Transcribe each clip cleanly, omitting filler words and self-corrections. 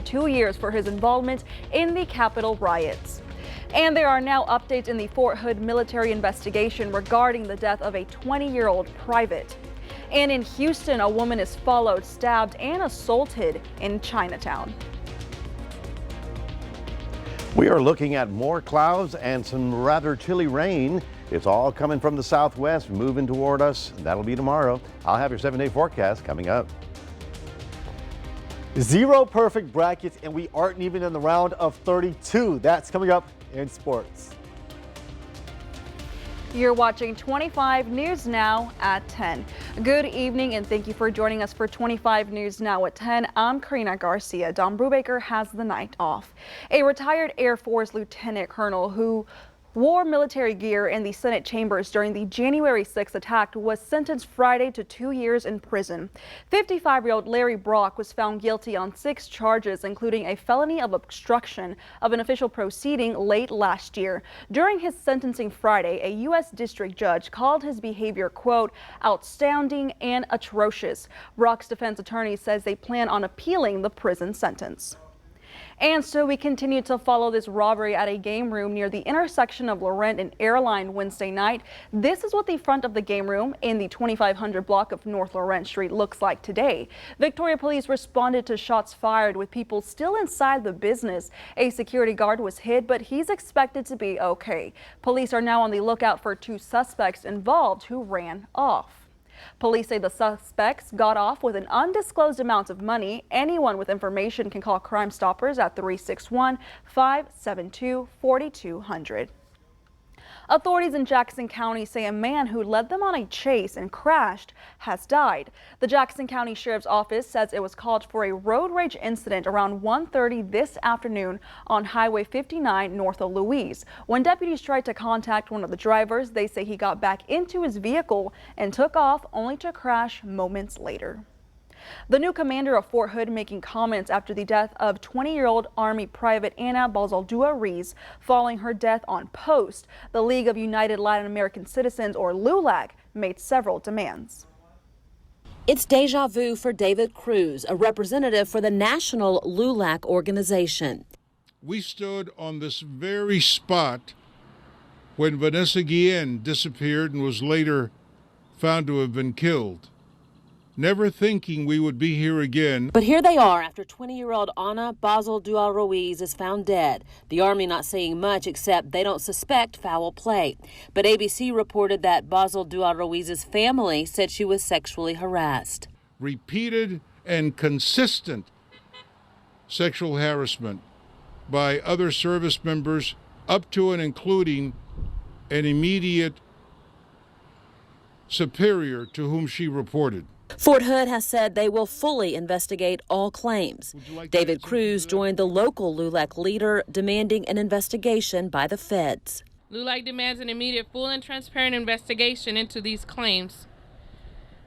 2 years for his involvement in the Capitol riots. And there are now updates in the Fort Hood military investigation regarding the death of a 20-year-old private. And in Houston, a woman is followed, stabbed, and assaulted in Chinatown. We are looking at more clouds and some rather chilly rain. It's all coming from the southwest, moving toward us. That'll be tomorrow. I'll have your 7-day forecast coming up. 0 perfect brackets, and we aren't even in the round of 32. That's coming up in sports. You're watching 25 News Now at 10. Good evening and thank you for joining us for 25 News Now at 10. I'm Karina Garcia. Don Brubaker has the night off. A retired Air Force lieutenant colonel who wore military gear in the Senate chambers during the January 6th attack was sentenced Friday to 2 years in prison. 55-year-old Larry Brock was found guilty on 6 charges, including a felony of obstruction of an official proceeding late last year. During his sentencing Friday, a U.S. district judge called his behavior, quote, outstanding and atrocious. Brock's defense attorney says they plan on appealing the prison sentence. And so we continue to follow this robbery at a game room near the intersection of Laurent and Airline Wednesday night. This is what the front of the game room in the 2500 block of North Laurent Street looks like today. Victoria police responded to shots fired with people still inside the business. A security guard was hit, but he's expected to be okay. Police are now on the lookout for 2 suspects involved who ran off. Police say the suspects got off with an undisclosed amount of money. Anyone with information can call Crime Stoppers at 361-572-4200. Authorities in Jackson County say a man who led them on a chase and crashed has died. The Jackson County Sheriff's Office says it was called for a road rage incident around 1:30 this afternoon on Highway 59 north of Louise. When deputies tried to contact one of the drivers, they say he got back into his vehicle and took off only to crash moments later. The new commander of Fort Hood making comments after the death of 20-year-old Army Private Ana Bazaldua Ruiz following her death on post. The League of United Latin American Citizens, or LULAC, made several demands. It's deja vu for David Cruz, a representative for the national LULAC organization. We stood on this very spot when Vanessa Guillen disappeared and was later found to have been killed, never thinking we would be here again. But here they are after 20-year-old Ana Bazaldua Ruiz is found dead. The Army not saying much except they don't suspect foul play. But ABC reported that Bazaldua Ruiz's family said she was sexually harassed. Repeated and consistent sexual harassment by other service members, up to and including an immediate superior to whom she reported. Fort Hood has said they will fully investigate all claims. David Cruz joined the local LULAC leader demanding an investigation by the feds. LULAC demands an immediate, full, and transparent investigation into these claims.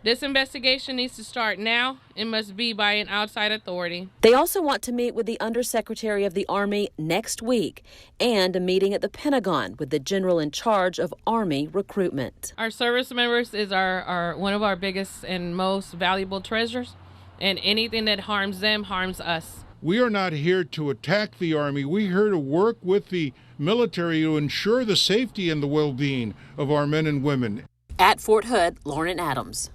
This investigation needs to start now. It must be by an outside authority. They also want to meet with the Undersecretary of the Army next week and a meeting at the Pentagon with the general in charge of Army recruitment. Our service members is our one of our biggest and most valuable treasures, and anything that harms them harms us. We are not here to attack the Army. We're here to work with the military to ensure the safety and the well-being of our men and women. At Fort Hood, Lauren Adams.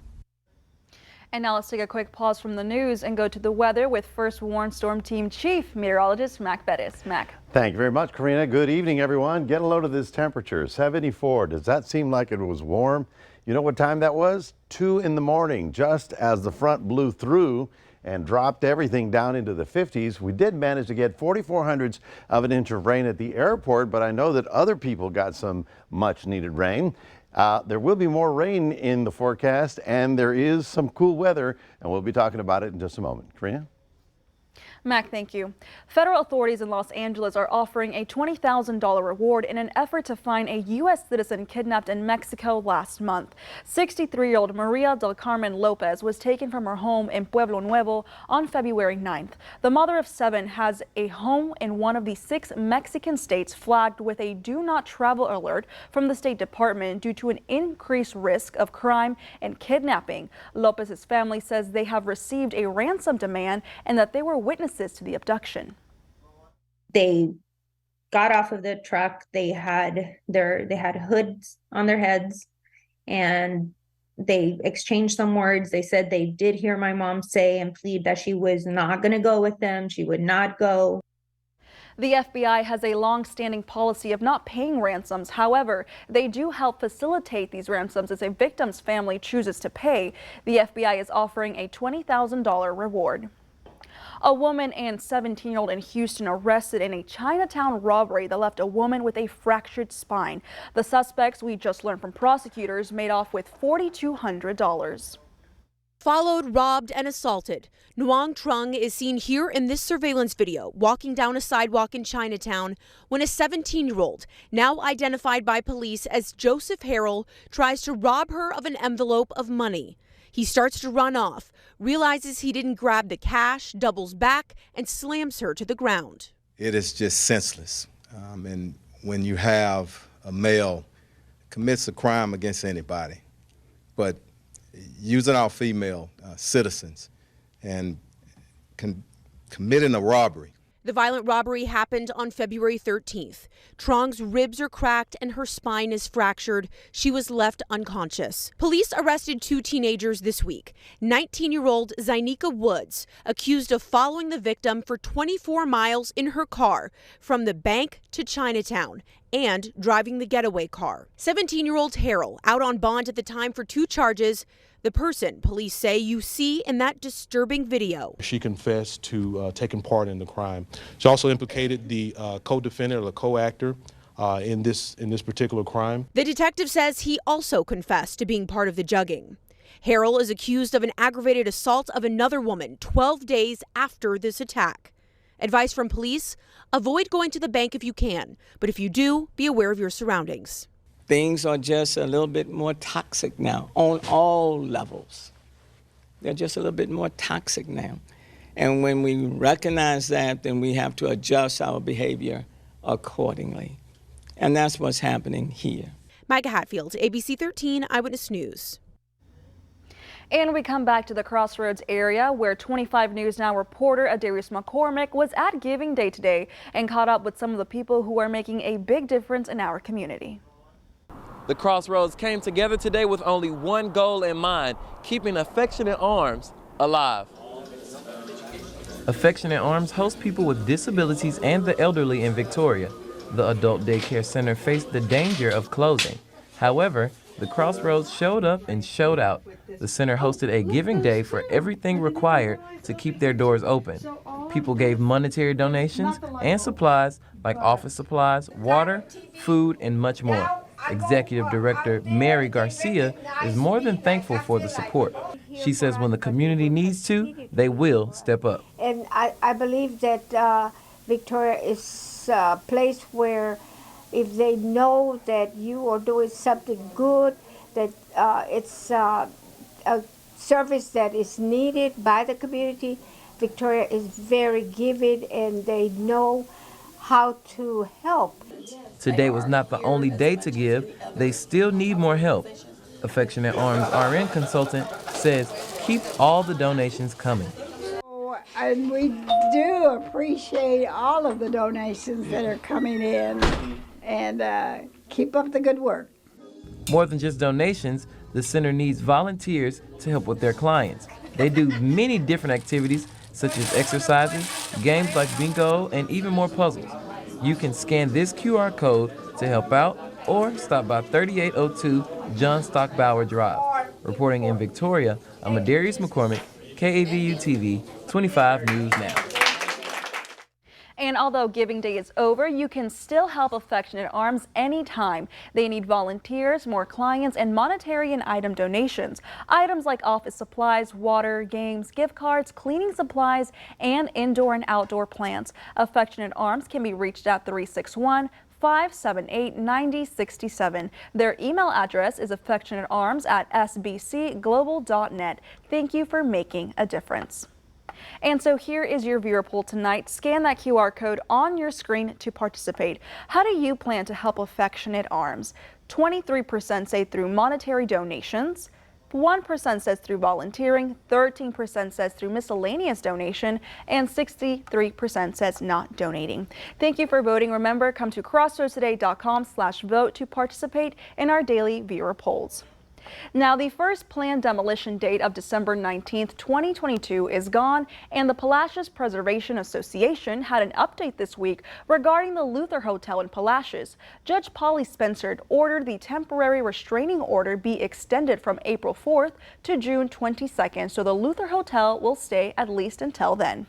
And now let's take a quick pause from the news and go to the weather with First Warn Storm Team Chief Meteorologist Mac Bettis. Mac. Thank you very much, Karina. Good evening, everyone. Get a load of this temperature, 74. Does that seem like it was warm? You know what time that was? 2 in the morning, just as the front blew through and dropped everything down into the 50s. We did manage to get 4/400ths of an inch of rain at the airport, but I know that other people got some much needed rain. There will be more rain in the forecast, and there is some cool weather, and we'll be talking about it in just a moment. Karina? Mac, thank you. Federal authorities in Los Angeles are offering a $20,000 reward in an effort to find a U.S. citizen kidnapped in Mexico last month. 63-year-old Maria del Carmen Lopez was taken from her home in Pueblo Nuevo on February 9th. The mother of 7 has a home in one of the 6 Mexican states flagged with a do not travel alert from the State Department due to an increased risk of crime and kidnapping. Lopez's family says they have received a ransom demand and that they were witnessing witnesses to the abduction. They got off of the truck. They had hoods on their heads, and they exchanged some words. They said they did hear my mom say and plead that she was not going to go with them. She would not go. The FBI has a long-standing policy of not paying ransoms. However, they do help facilitate these ransoms as a victim's family chooses to pay. The FBI is offering a $20,000 reward. A woman and 17-year-old in Houston arrested in a Chinatown robbery that left a woman with a fractured spine. The suspects, we just learned from prosecutors, made off with $4,200. Followed, robbed, and assaulted. Nguyen Trung is seen here in this surveillance video walking down a sidewalk in Chinatown when a 17-year-old, now identified by police as Joseph Harrell, tries to rob her of an envelope of money. He starts to run off, realizes he didn't grab the cash, doubles back, and slams her to the ground. It is just senseless. And when you have a male commits a crime against anybody, but using our female citizens and committing a robbery. The violent robbery happened on February 13th. Trong's ribs are cracked and her spine is fractured. She was left unconscious. Police arrested 2 teenagers this week. 19-year-old Zainika Woods, accused of following the victim for 24 miles in her car from the bank to Chinatown and driving the getaway car. 17-year-old Harrell, out on bond at the time for 2 charges. The person police say you see in that disturbing video. She confessed to taking part in the crime. She also implicated the co-defendant or the co-actor in this particular crime. The detective says he also confessed to being part of the jugging. Harrell is accused of an aggravated assault of another woman 12 days after this attack. Advice from police: avoid going to the bank if you can, but if you do, be aware of your surroundings. Things are just a little bit more toxic now on all levels. They're just a little bit more toxic now. And when we recognize that, then we have to adjust our behavior accordingly. And that's what's happening here. Micah Hatfield, ABC 13 Eyewitness News. And we come back to the Crossroads area where 25 News Now reporter Adarius McCormick was at Giving Day today and caught up with some of the people who are making a big difference in our community. The Crossroads came together today with only one goal in mind: keeping Affectionate Arms alive. Affectionate Arms hosts people with disabilities and the elderly in Victoria. The adult daycare center faced the danger of closing. However, the Crossroads showed up and showed out. The center hosted a giving day for everything required to keep their doors open. People gave monetary donations and supplies like office supplies, water, food, and much more. Executive Director Mary Garcia is more than thankful for the support. She says when the community needs to, they will step up. And I believe that Victoria is a place where if they know that you are doing something good, that it's a service that is needed by the community, Victoria is very giving and they know how to help. Today was not the only day to give. They still need more help. Affectionate Arms RN consultant says keep all the donations coming. And we do appreciate all of the donations that are coming in, and keep up the good work. More than just donations, the center needs volunteers to help with their clients. They do many different activities such as exercises, games like bingo, and even more puzzles. You can scan this QR code to help out or stop by 3802 John Stockbauer Drive. Reporting in Victoria, I'm Adarius McCormick, KAVU-TV, 25 News Now. And although Giving Day is over, you can still help Affectionate Arms anytime. They need volunteers, more clients, and monetary and item donations. Items like office supplies, water, games, gift cards, cleaning supplies, and indoor and outdoor plants. Affectionate Arms can be reached at 361-578-9067. Their email address is affectionatearms@sbcglobal.net. Thank you for making a difference. And so here is your viewer poll tonight. Scan that QR code on your screen to participate. How do you plan to help Affectionate Arms? 23% say through monetary donations, 1% says through volunteering, 13% says through miscellaneous donation, and 63% says not donating. Thank you for voting. Remember, come to crossroadstoday.com/vote to participate in our daily viewer polls. Now, the first planned demolition date of December 19th, 2022 is gone, and the Palacios Preservation Association had an update this week regarding the Luther Hotel in Palacios. Judge Polly Spencer ordered the temporary restraining order be extended from April 4th to June 22nd, so the Luther Hotel will stay at least until then.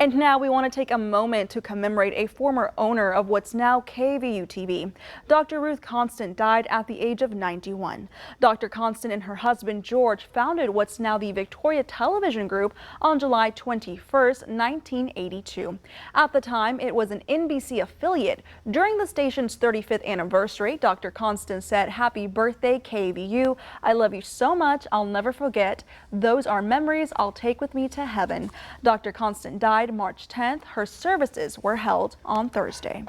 And now we want to take a moment to commemorate a former owner of what's now KVUE-TV. Dr. Ruth Constant died at the age of 91. Dr. Constant and her husband George founded what's now the Victoria Television Group on July 21st, 1982. At the time, it was an NBC affiliate. During the station's 35th anniversary, Dr. Constant said, "Happy birthday, KVU. I love you so much. I'll never forget. Those are memories I'll take with me to heaven." Dr. Constant died March 10th. Her services were held on Thursday.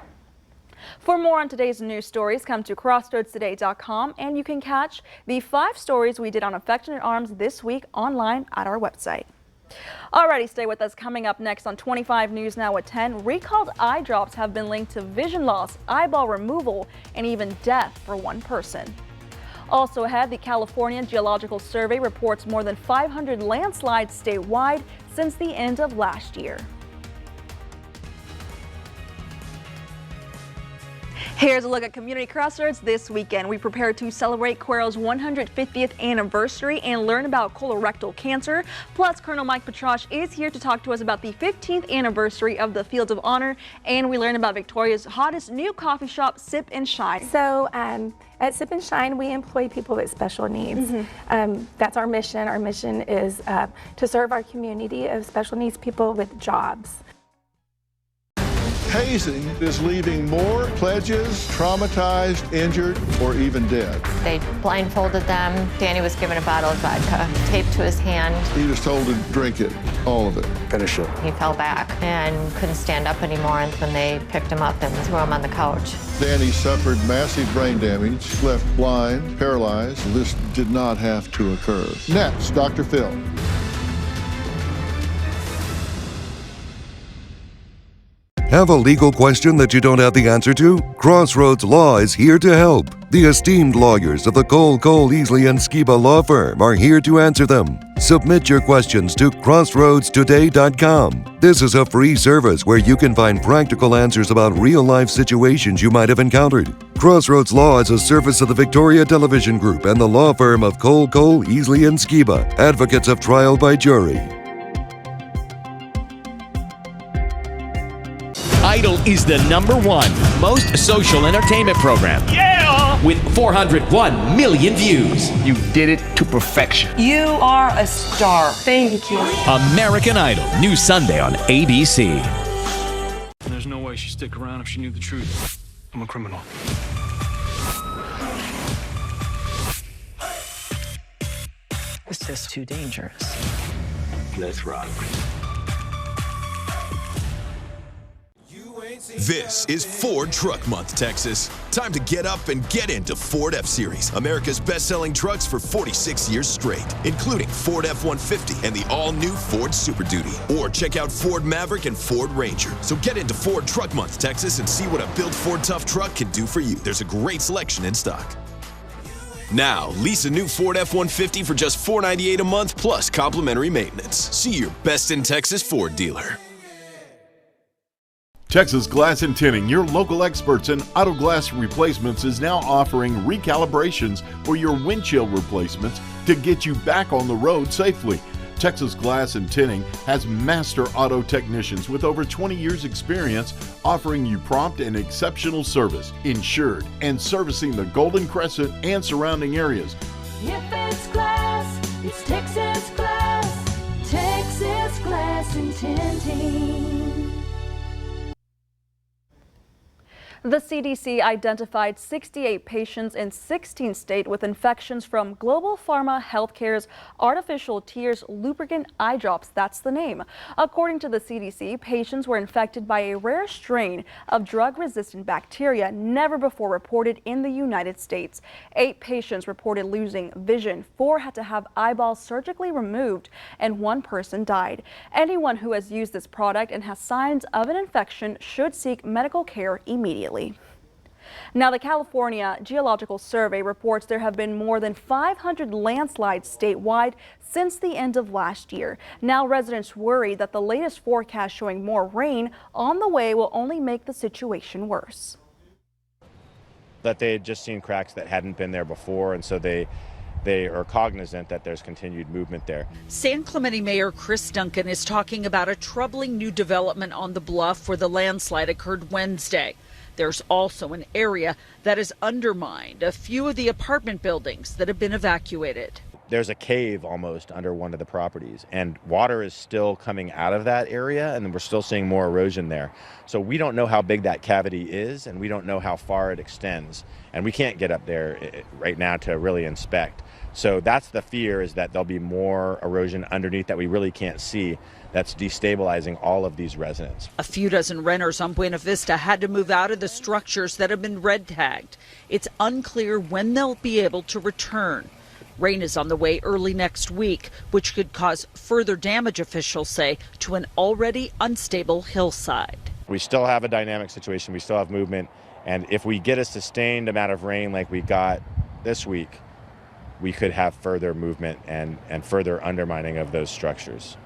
For more on today's news stories, come to crossroadstoday.com, and you can catch the 5 stories we did on Affectionate Arms this week online at our website. Alrighty, stay with us. Coming up next on 25 News Now at 10, recalled eye drops have been linked to vision loss, eyeball removal, and even death for one person. Also ahead, the California Geological Survey reports more than 500 landslides statewide since the end of last year. Here's a look at Community Crossroads this weekend. We prepare to celebrate Cuero's 150th anniversary and learn about colorectal cancer. Plus, Colonel Mike Petrosh is here to talk to us about the 15th anniversary of the Fields of Honor, and we learn about Victoria's hottest new coffee shop, Sip and Shine. So at Sip and Shine, we employ people with special needs. That's our mission. Our mission is to serve our community of special needs people with jobs. Hazing is leaving more pledges traumatized, injured, or even dead. They blindfolded them. Danny was given a bottle of vodka taped to his hand. He was told to drink it, all of it. Finish it. He fell back and couldn't stand up anymore, and when they picked him up and threw him on the couch. Danny suffered massive brain damage, left blind, paralyzed. This did not have to occur. Next, Dr. Phil. Have a legal question that you don't have the answer to? Crossroads Law is here to help. The esteemed lawyers of the Cole, Easley & Skiba law firm are here to answer them. Submit your questions to crossroadstoday.com. This is a free service where you can find practical answers about real-life situations you might have encountered. Crossroads Law is a service of the Victoria Television Group and the law firm of Cole, Easley & Skiba, advocates of trial by jury. Idol is the #1 most social entertainment program. Yeah! With 401 million views. You did it to perfection. You are a star. Thank you. American Idol, new Sunday on ABC. There's no way she'd stick around if she knew the truth. I'm a criminal. It's just too dangerous. Let's rock. This is Ford Truck Month, Texas. Time to get up and get into Ford F-Series, America's best-selling trucks for 46 years straight, including Ford F-150 and the all-new Ford Super Duty. Or check out Ford Maverick and Ford Ranger. So get into Ford Truck Month, Texas, and see what a built Ford Tough truck can do for you. There's a great selection in stock. Now, lease a new Ford F-150 for just $498 a month plus complimentary maintenance. See your best in Texas Ford dealer. Texas Glass and Tinting, your local experts in auto glass replacements, is now offering recalibrations for your windshield replacements to get you back on the road safely. Texas Glass and Tinting has master auto technicians with over 20 years experience offering you prompt and exceptional service, insured, and servicing the Golden Crescent and surrounding areas. If it's glass, it's Texas Glass. Texas Glass and Tinting. The CDC identified 68 patients in 16 states with infections from Global Pharma Healthcare's artificial tears lubricant eye drops. That's the name. According to the CDC, patients were infected by a rare strain of drug-resistant bacteria never before reported in the United States. 8 patients reported losing vision, 4 had to have eyeballs surgically removed, and 1 person died. Anyone who has used this product and has signs of an infection should seek medical care immediately. Now, the California Geological Survey reports there have been more than 500 landslides statewide since the end of last year. Now, residents worry that the latest forecast showing more rain on the way will only make the situation worse. That they had just seen cracks that hadn't been there before, and so they are cognizant that there's continued movement there. San Clemente Mayor Chris Duncan is talking about a troubling new development on the bluff where the landslide occurred Wednesday. There's also an area that is undermined, a few of the apartment buildings that have been evacuated. There's a cave almost under one of the properties, and water is still coming out of that area, and we're still seeing more erosion there. So we don't know how big that cavity is, and we don't know how far it extends, and we can't get up there right now to really inspect. So that's the fear, is that there'll be more erosion underneath that we really can't see, that's destabilizing all of these residents. A few dozen renters on Buena Vista had to move out of the structures that have been red tagged. It's unclear when they'll be able to return. Rain is on the way early next week, which could cause further damage, officials say, to an already unstable hillside. We still have a dynamic situation, we still have movement, and if we get a sustained amount of rain like we got this week, we could have further movement and further undermining of those structures.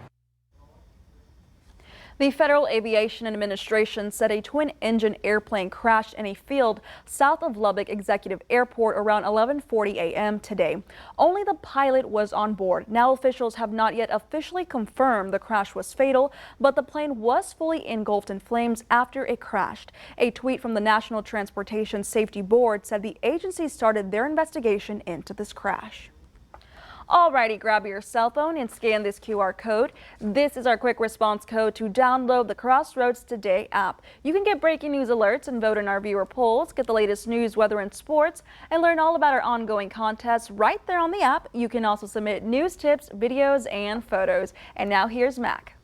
The Federal Aviation Administration said a twin-engine airplane crashed in a field south of Lubbock Executive Airport around 11:40 a.m. today. Only the pilot was on board. Now, officials have not yet officially confirmed the crash was fatal, but the plane was fully engulfed in flames after it crashed. A tweet from the National Transportation Safety Board said the agency started their investigation into this crash. Alrighty, grab your cell phone and scan this QR code. This is our quick response code to download the Crossroads Today app. You can get breaking news alerts and vote in our viewer polls, get the latest news, weather, and sports, and learn all about our ongoing contests right there on the app. You can also submit news tips, videos, and photos. And now here's Mac.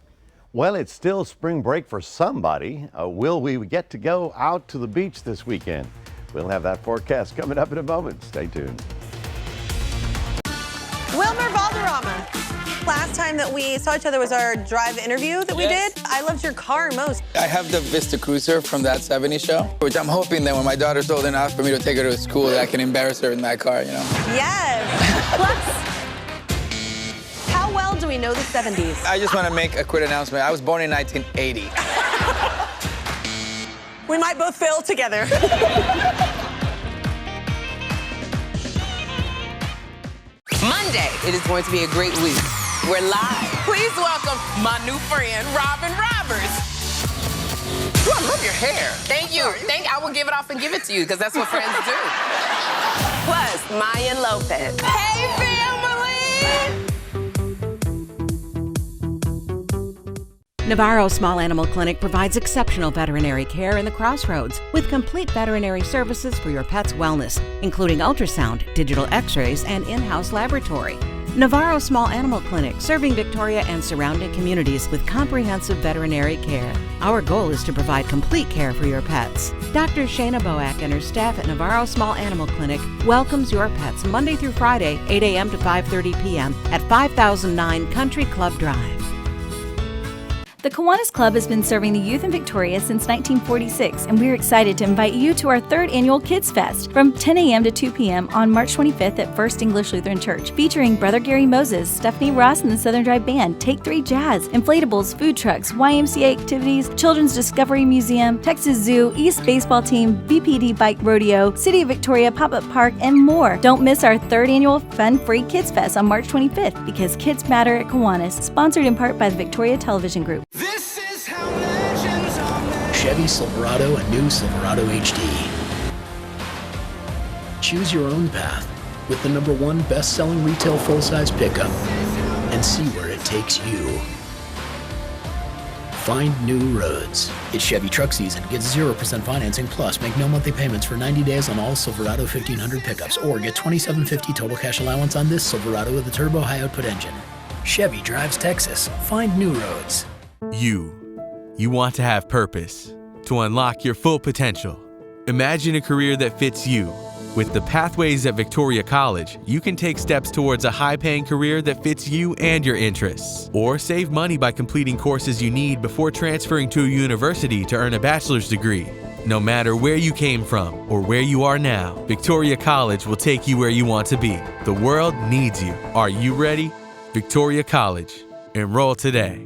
Well, it's still spring break for somebody. Will we get to go out to the beach this weekend? We'll have that forecast coming up in a moment. Stay tuned. Wilmer Valderrama. Last time that we saw each other was our drive interview that we did. I loved your car most. I have the Vista Cruiser from That 70s Show, which I'm hoping that when my daughter's old enough for me to take her to school, that I can embarrass her in that car, you know? Yes. Plus, how well do we know the 70s? I just want to make a quick announcement. I was born in 1980. We might both fail together. Monday, it is going to be a great week. We're live. Please welcome my new friend, Robin Roberts. Ooh, I love your hair. Thank you. I will give it off and give it to you, because that's what friends do. Plus, Maya Lopez. Hey, family! Navarro Small Animal Clinic provides exceptional veterinary care in the Crossroads with complete veterinary services for your pet's wellness, including ultrasound, digital x-rays, and in-house laboratory. Navarro Small Animal Clinic, serving Victoria and surrounding communities with comprehensive veterinary care. Our goal is to provide complete care for your pets. Dr. Shayna Boak and her staff at Navarro Small Animal Clinic welcomes your pets Monday through Friday, 8 a.m. to 5:30 p.m. at 5009 Country Club Drive. The Kiwanis Club has been serving the youth in Victoria since 1946, and we're excited to invite you to our 3rd annual Kids Fest from 10 a.m. to 2 p.m. on March 25th at First English Lutheran Church, featuring Brother Gary Moses, Stephanie Ross and the Southern Drive Band, Take 3 Jazz, inflatables, food trucks, YMCA activities, Children's Discovery Museum, Texas Zoo, East Baseball Team, VPD Bike Rodeo, City of Victoria Pop-Up Park, and more. Don't miss our 3rd annual Fun-Free Kids Fest on March 25th, because kids matter at Kiwanis, sponsored in part by the Victoria Television Group. Chevy Silverado and new Silverado HD. Choose your own path with the #1 best-selling retail full-size pickup and see where it takes you. find new roads. It's Chevy truck season. Get 0% financing plus make no monthly payments for 90 days on all Silverado 1500 pickups or get $2,750 total cash allowance on this Silverado with a turbo high output engine. Chevy drives Texas. Find new roads. You want to have purpose, to unlock your full potential. Imagine a career that fits you. With the Pathways at Victoria College, you can take steps towards a high-paying career that fits you and your interests. Or save money by completing courses you need before transferring to a university to earn a bachelor's degree. No matter where you came from or where you are now, Victoria College will take you where you want to be. The world needs you. Are you ready? Victoria College. Enroll today.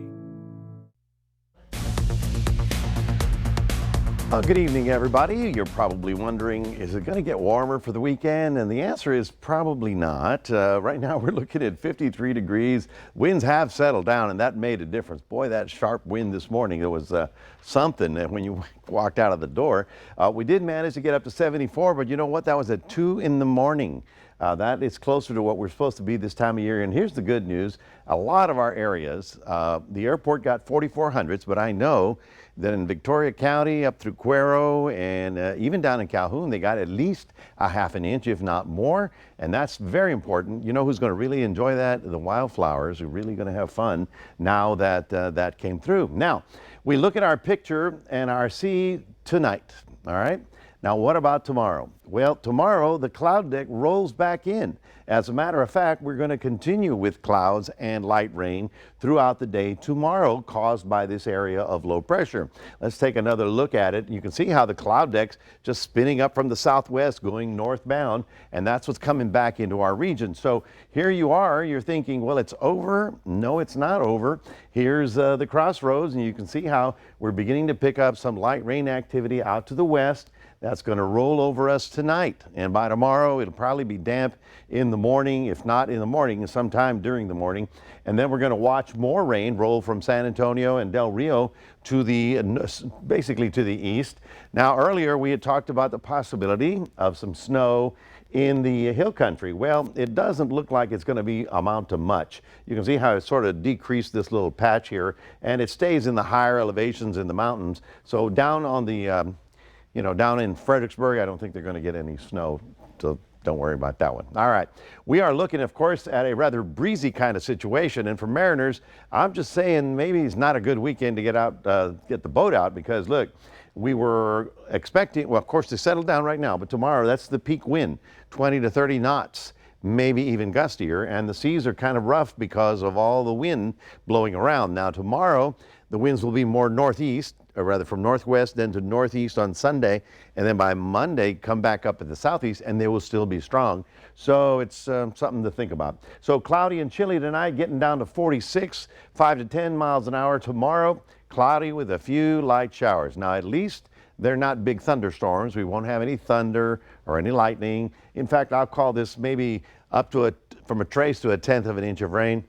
Good evening, everybody. You're probably wondering, is it going to get warmer for the weekend? And the answer is probably not. Right now, we're looking at 53 degrees. Winds have settled down, and that made a difference. Boy, that sharp wind this morning, it was something when you walked out of the door. We did manage to get up to 74, but you know what? That was at 2 in the morning. That is closer to what we're supposed to be this time of year. And here's the good news. A lot of our areas, the airport got 4,400s, but I know that in Victoria County up through Cuero and even down in Calhoun, they got at least a half an inch, if not more. And that's very important. You know who's going to really enjoy that? The wildflowers are really going to have fun now that that came through. Now, we look at our picture and our sea tonight, all right? Now, what about tomorrow? Well, tomorrow the cloud deck rolls back in. As a matter of fact, we're going to continue with clouds and light rain throughout the day tomorrow, caused by this area of low pressure. Let's take another look at it. You can see how the cloud deck's just spinning up from the southwest going northbound, and that's what's coming back into our region. So here you are, you're thinking, well, it's over. No, it's not over. Here's the crossroads, and you can see how we're beginning to pick up some light rain activity out to the west. That's going to roll over us tonight, and by tomorrow it'll probably be damp in the morning, if not in the morning, sometime during the morning. And then we're going to watch more rain roll from San Antonio and Del Rio to the basically to the east. Now, earlier we had talked about the possibility of some snow in the hill country. Well, it doesn't look like it's going to amount to much. You can see how it sort of decreased this little patch here, and it stays in the higher elevations in the mountains. So down on the down in Fredericksburg, I don't think they're going to get any snow, so don't worry about that one. All right. We are looking, of course, at a rather breezy kind of situation, and for mariners, I'm just saying maybe it's not a good weekend to get out, get the boat out, because look, we were expecting, well, of course, to settle down right now, but tomorrow, that's the peak wind, 20 to 30 knots. Maybe even gustier, and the seas are kind of rough because of all the wind blowing around. Now tomorrow, the winds will be more northeast, or rather from northwest, then to northeast on Sunday, and then by Monday come back up at the southeast, and they will still be strong. So it's something to think about. So cloudy and chilly tonight, getting down to 46, 5 to 10 miles an hour. Tomorrow, cloudy with a few light showers. Now at least they're not big thunderstorms. We won't have any thunder or any lightning. In fact, I'll call this maybe up to from a trace to a tenth of an inch of rain,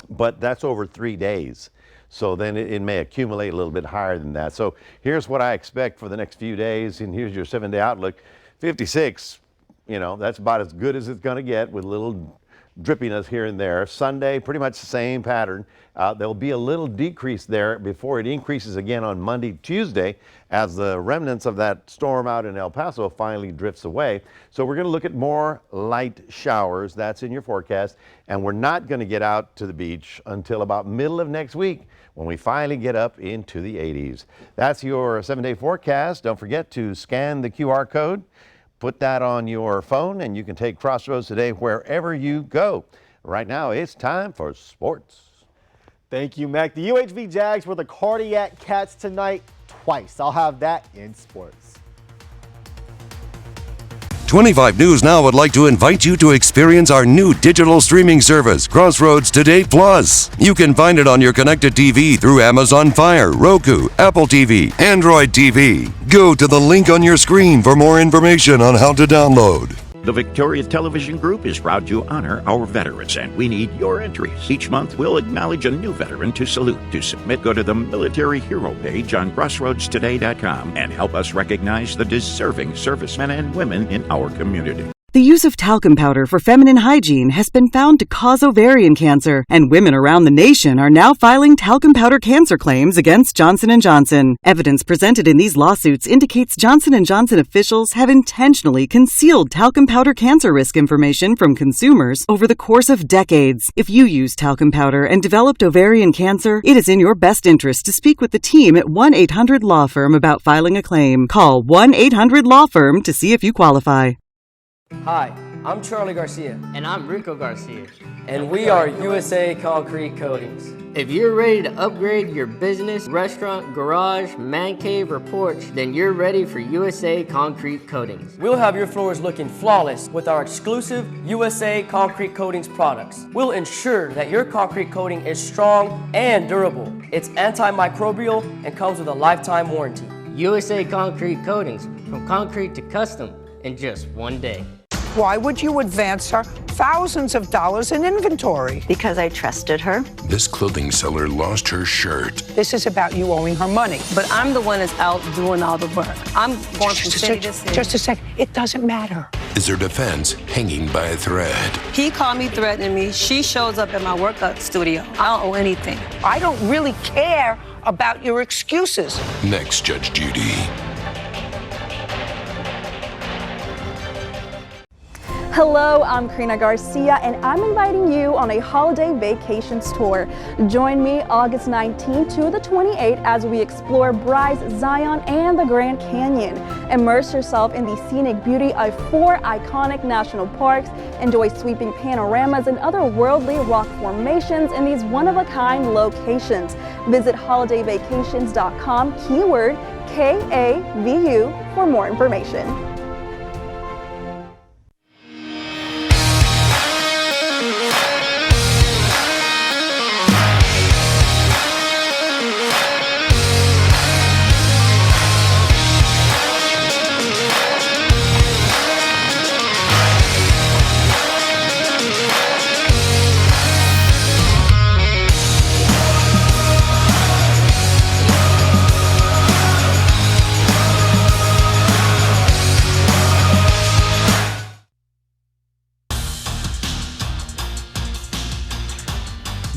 but that's over 3 days. So then it may accumulate a little bit higher than that. So here's what I expect for the next few days, and here's your 7-day outlook. 56, that's about as good as it's going to get, with a little drippiness here and there. Sunday, pretty much the same pattern. There'll be a little decrease there before it increases again on Monday, Tuesday, as the remnants of that storm out in El Paso finally drifts away. So we're going to look at more light showers. That's in your forecast. And we're not going to get out to the beach until about middle of next week, when we finally get up into the 80s. That's your 7-day forecast. Don't forget to scan the QR code. Put that on your phone, and you can take Crossroads today wherever you go. Right now, it's time for sports. Thank you, Mac. The UHV Jags were the Cardiac Cats tonight twice. I'll have that in sports. 25 News Now would like to invite you to experience our new digital streaming service, Crossroads Today Plus. You can find it on your connected TV through Amazon Fire, Roku, Apple TV, Android TV. Go to the link on your screen for more information on how to download. The Victoria Television Group is proud to honor our veterans, and we need your entries. Each month, we'll acknowledge a new veteran to salute. To submit, go to the Military Hero page on CrossroadsToday.com and help us recognize the deserving servicemen and women in our community. The use of talcum powder for feminine hygiene has been found to cause ovarian cancer, and women around the nation are now filing talcum powder cancer claims against Johnson & Johnson. Evidence presented in these lawsuits indicates Johnson & Johnson officials have intentionally concealed talcum powder cancer risk information from consumers over the course of decades. If you use talcum powder and developed ovarian cancer, it is in your best interest to speak with the team at 1-800-LAW-FIRM about filing a claim. Call 1-800-LAW-FIRM to see if you qualify. Hi, I'm Charlie Garcia. And I'm Rico Garcia. And we are USA Concrete Coatings. If you're ready to upgrade your business, restaurant, garage, man cave, or porch, then you're ready for USA Concrete Coatings. We'll have your floors looking flawless with our exclusive USA Concrete Coatings products. We'll ensure that your concrete coating is strong and durable. It's antimicrobial and comes with a lifetime warranty. USA Concrete Coatings, from concrete to custom in just one day. Why would you advance her thousands of dollars in inventory? Because I trusted her. This clothing seller lost her shirt. This is about you owing her money. But I'm the one that's out doing all the work. I'm going from city to city. Just a second. It doesn't matter. Is her defense hanging by a thread? He called me threatening me. She shows up at my workout studio. I don't owe anything. I don't really care about your excuses. Next, Judge Judy. Hello, I'm Karina Garcia, and I'm inviting you on a holiday vacations tour. Join me August 19th to the 28th as we explore Bryce, Zion, and the Grand Canyon. Immerse yourself in the scenic beauty of 4 iconic national parks. Enjoy sweeping panoramas and otherworldly rock formations in these one-of-a-kind locations. Visit holidayvacations.com, keyword KAVU, for more information.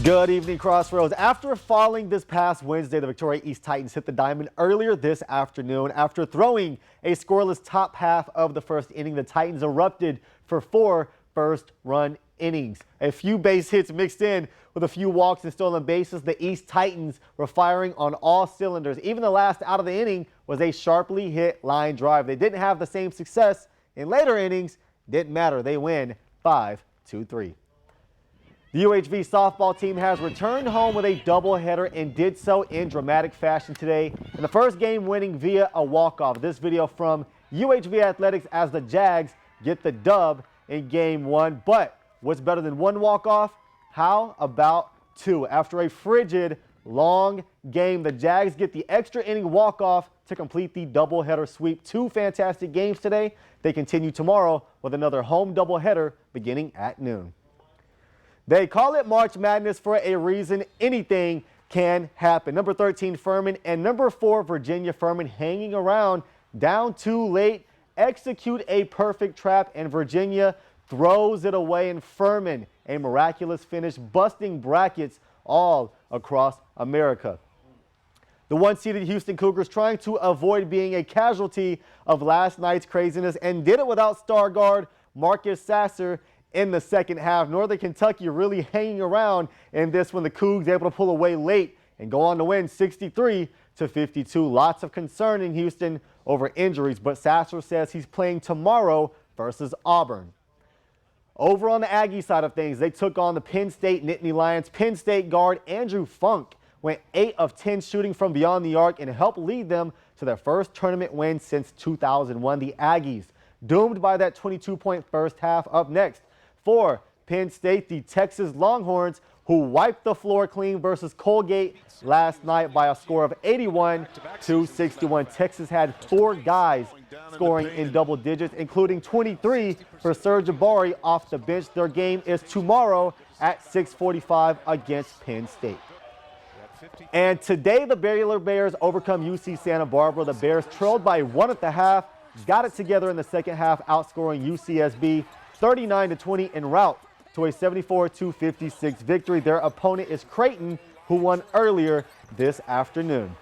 Good evening, Crossroads. After falling this past Wednesday, the Victoria East Titans hit the diamond earlier this afternoon. After throwing a scoreless top half of the first inning, the Titans erupted for 4 first-run innings. A few base hits mixed in with a few walks and stolen bases. The East Titans were firing on all cylinders. Even the last out of the inning was a sharply hit line drive. They didn't have the same success in later innings. Didn't matter. They win 5-3. The UHV softball team has returned home with a doubleheader and did so in dramatic fashion today. In the first game, winning via a walk-off. This video from UHV Athletics as the Jags get the dub in game 1. But what's better than 1 walk-off? How about 2? After a frigid, long game, the Jags get the extra inning walk-off to complete the doubleheader sweep. 2 fantastic games today. They continue tomorrow with another home doubleheader beginning at noon. They call it March Madness for a reason. Anything can happen. Number 13 Furman and number 4 Virginia. Furman hanging around, down too late, execute a perfect trap, and Virginia throws it away. And Furman, a miraculous finish, busting brackets all across America. The 1-seeded Houston Cougars trying to avoid being a casualty of last night's craziness and did it without star guard Marcus Sasser in the second half. Northern Kentucky really hanging around in this when the Cougs able to pull away late and go on to win 63-52. Lots of concern in Houston over injuries, but Sasser says he's playing tomorrow versus Auburn. Over on the Aggie side of things, they took on the Penn State Nittany Lions. Penn State guard Andrew Funk went 8 of 10 shooting from beyond the arc and helped lead them to their first tournament win since 2001. The Aggies doomed by that 22-point first half. Up next for Penn State, the Texas Longhorns, who wiped the floor clean versus Colgate last night by a score of 81-61. Texas had 4 guys scoring in double digits, including 23 for Serge Ibaka off the bench. Their game is tomorrow at 6:45 against Penn State. And today the Baylor Bears overcome UC Santa Barbara. The Bears trailed by 1 at the half, got it together in the second half, outscoring UCSB 39-20 en route to a 74-56 victory. Their opponent is Creighton, who won earlier this afternoon.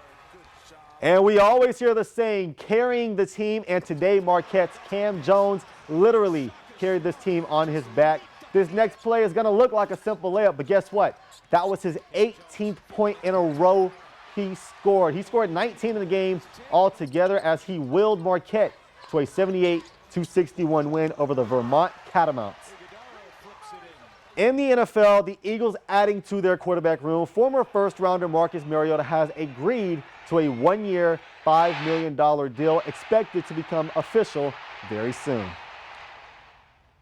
And we always hear the saying, carrying the team, and today Marquette's Cam Jones literally carried this team on his back. This next play is going to look like a simple layup, but guess what? That was his 18th point in a row he scored. He scored 19 in the game altogether as he willed Marquette to a 78-61 win over the Vermont Catamounts. In the NFL, the Eagles adding to their quarterback room. Former first-rounder Marcus Mariota has agreed to a one-year, $5 million deal expected to become official very soon.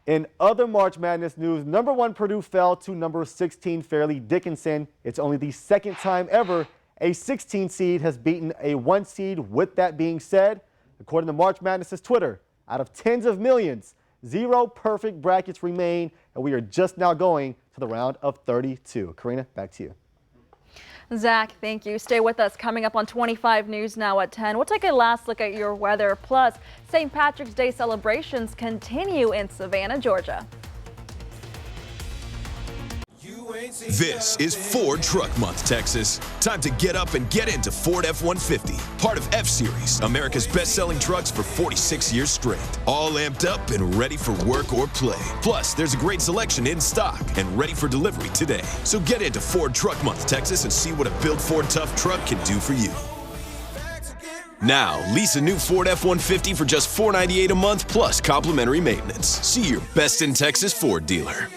In other March Madness news, number 1 Purdue fell to number 16 Fairleigh Dickinson. It's only the second time ever a 16 seed has beaten a 1 seed. With that being said, according to March Madness's Twitter, out of tens of millions, 0 perfect brackets remain, and we are just now going to the round of 32. Karina, back to you. Zach, thank you. Stay with us. Coming up on 25 News Now at 10, we'll take a last look at your weather. Plus, St. Patrick's Day celebrations continue in Savannah, Georgia. This is Ford Truck Month, Texas. Time to get up and get into Ford F-150, part of F-Series, America's best-selling trucks for 46 years straight. All amped up and ready for work or play. Plus, there's a great selection in stock and ready for delivery today. So get into Ford Truck Month, Texas, and see what a built Ford Tough truck can do for you. Now, lease a new Ford F-150 for just $498 a month plus complimentary maintenance. See your best in Texas Ford dealer.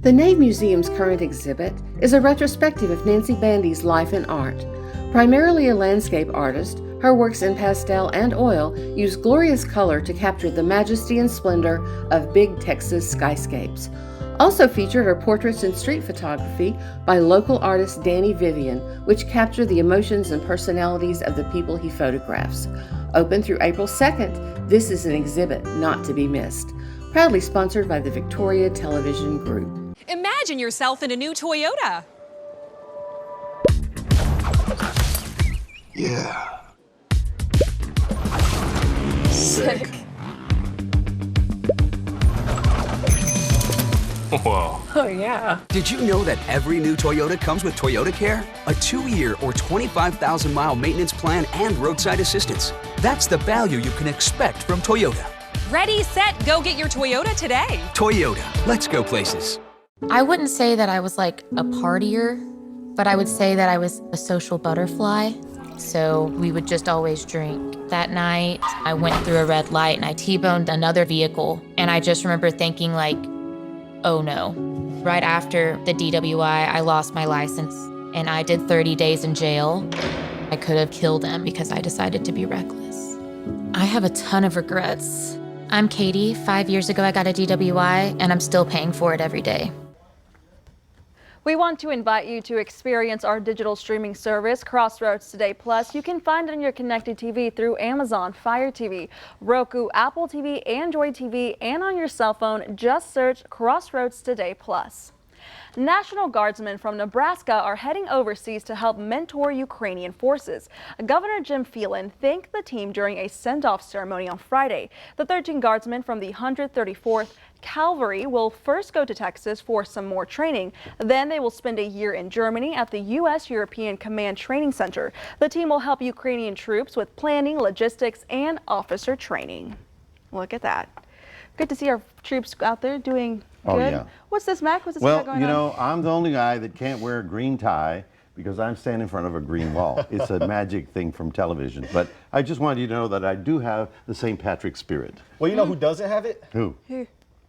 The Nave Museum's current exhibit is a retrospective of Nancy Bandy's life and art. Primarily a landscape artist, her works in pastel and oil use glorious color to capture the majesty and splendor of big Texas skyscapes. Also featured are portraits and street photography by local artist Danny Vivian, which capture the emotions and personalities of the people he photographs. Open through April 2nd, this is an exhibit not to be missed. Proudly sponsored by the Victoria Television Group. Imagine yourself in a new Toyota. Yeah. Sick. Whoa. Oh, yeah. Did you know that every new Toyota comes with Toyota Care? A 2-year or 25,000-mile maintenance plan and roadside assistance. That's the value you can expect from Toyota. Ready, set, go get your Toyota today. Toyota, let's go places. I wouldn't say that I was like a partier, but I would say that I was a social butterfly. So we would just always drink. That night, I went through a red light and I T-boned another vehicle. And I just remember thinking like, oh no. Right after the DWI, I lost my license and I did 30 days in jail. I could have killed him because I decided to be reckless. I have a ton of regrets. I'm Katie. 5 years ago, I got a DWI and I'm still paying for it every day. We want to invite you to experience our digital streaming service, Crossroads Today Plus. You can find it on your connected TV through Amazon, Fire TV, Roku, Apple TV, Android TV, and on your cell phone. Just search Crossroads Today Plus. National Guardsmen from Nebraska are heading overseas to help mentor Ukrainian forces. Governor Jim Phelan thanked the team during a send-off ceremony on Friday. The 13 Guardsmen from the 134th Cavalry will first go to Texas for some more training. Then they will spend a year in Germany at the U.S. European Command Training Center. The team will help Ukrainian troops with planning, logistics, and officer training. Look at that. Good to see our troops out there doing good. Oh, yeah. What's this, Mac? What's this Well, going you on? know, I'm the only guy that can't wear a green tie because I'm standing in front of a green wall. It's a magic thing from television. But I just wanted you to know that I do have the St. Patrick spirit. Well, you know who doesn't have it? Who? You.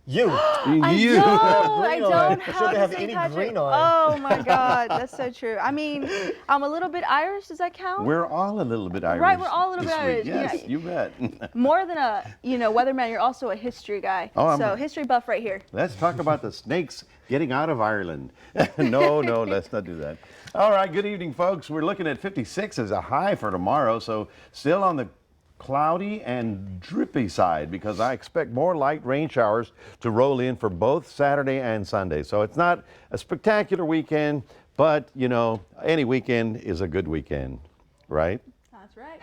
You. I don't have any green on. Oh my God, that's so true. I mean, I'm a little bit Irish. Does that count? We're all a little bit Irish. Right, we're all a little bit this Irish. week. Yes, Yeah. you bet. More than a, weatherman, you're also a history guy. Oh, so history buff right here. Let's talk about the snakes getting out of Ireland. No, let's not do that. All right, good evening, folks. We're looking at 56 as a high for tomorrow, so still on the cloudy and drippy side because I expect more light rain showers to roll in for both Saturday and Sunday. So it's not a spectacular weekend, but any weekend is a good weekend, right? That's right.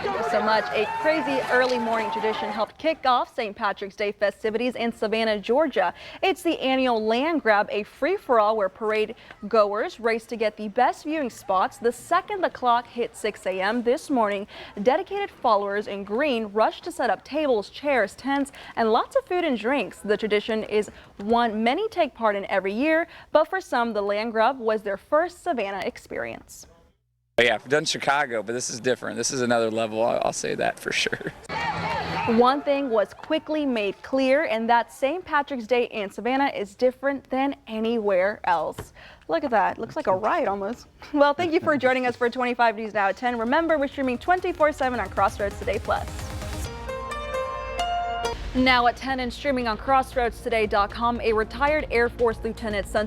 Thank you so much. A crazy early morning tradition helped kick off St. Patrick's Day festivities in Savannah, Georgia. It's the annual land grab, a free-for-all where parade goers race to get the best viewing spots. The second the clock hit 6 a.m. this morning, dedicated followers in green rushed to set up tables, chairs, tents, and lots of food and drinks. The tradition is one many take part in every year, but for some, the land grab was their first Savannah experience. Yeah, I've done Chicago, but this is different. This is another level, I'll say that for sure. One thing was quickly made clear, and that St. Patrick's Day in Savannah is different than anywhere else. Look at that. Looks like a riot almost. Well, thank you for joining us for 25 News Now at 10. Remember, we're streaming 24/7 on Crossroads Today Plus. Now at 10 and streaming on CrossroadsToday.com, a retired Air Force lieutenant's son